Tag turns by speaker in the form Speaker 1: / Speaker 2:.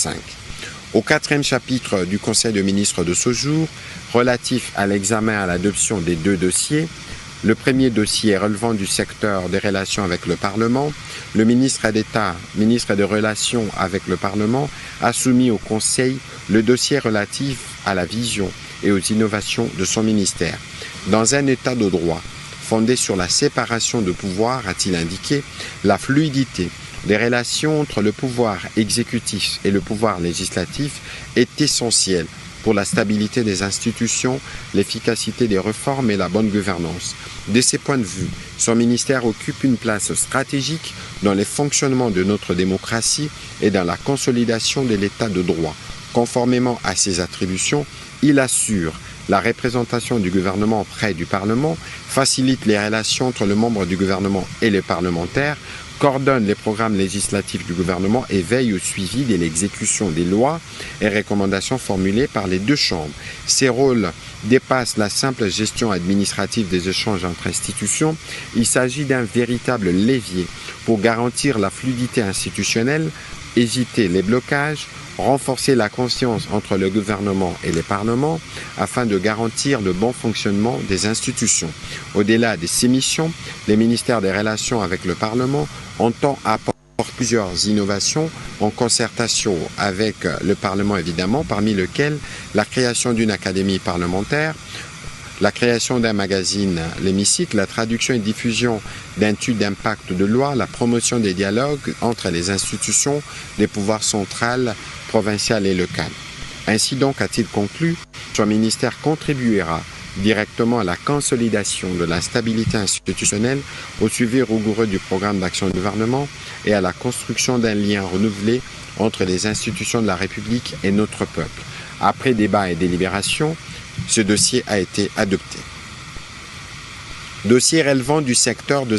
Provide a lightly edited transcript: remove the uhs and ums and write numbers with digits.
Speaker 1: 2025. Au 4e chapitre du Conseil des ministres de ce jour, relatif à l'examen et à l'adoption des 2 dossiers, le premier dossier relevant du secteur des relations avec le Parlement, le ministre d'État, ministre des Relations avec le Parlement, a soumis au Conseil le dossier relatif à la vision et aux innovations de son ministère. Dans un état de droit fondé sur la séparation de pouvoirs, a-t-il indiqué, la fluidité des relations entre le pouvoir exécutif et le pouvoir législatif est essentielle pour la stabilité des institutions, l'efficacité des réformes et la bonne gouvernance. De ces points de vue, son ministère occupe une place stratégique dans le fonctionnement de notre démocratie et dans la consolidation de l'état de droit. Conformément à ses attributions, il assure la représentation du gouvernement auprès du Parlement, facilite les relations entre le membre du gouvernement et les parlementaires, coordonne les programmes législatifs du gouvernement et veille au suivi de l'exécution des lois et recommandations formulées par les 2 chambres. Ces rôles dépassent la simple gestion administrative des échanges entre institutions. Il s'agit d'un véritable levier pour garantir la fluidité institutionnelle, éviter les blocages, renforcer la confiance entre le gouvernement et les parlements afin de garantir le bon fonctionnement des institutions. Au-delà de ces missions, le ministère des Relations avec le Parlement entend apporter plusieurs innovations en concertation avec le Parlement évidemment, parmi lesquelles la création d'une académie parlementaire, la création d'un magazine, l'hémicycle, la traduction et diffusion d'études d'impact de loi, la promotion des dialogues entre les institutions des pouvoirs central, provincial et local. Ainsi donc, a-t-il conclu, son ministère contribuera directement à la consolidation de la stabilité institutionnelle, au suivi rigoureux du programme d'action du gouvernement et à la construction d'un lien renouvelé entre les institutions de la République et notre peuple. Après débat et délibération, ce dossier a été adopté. Dossier relevant du secteur de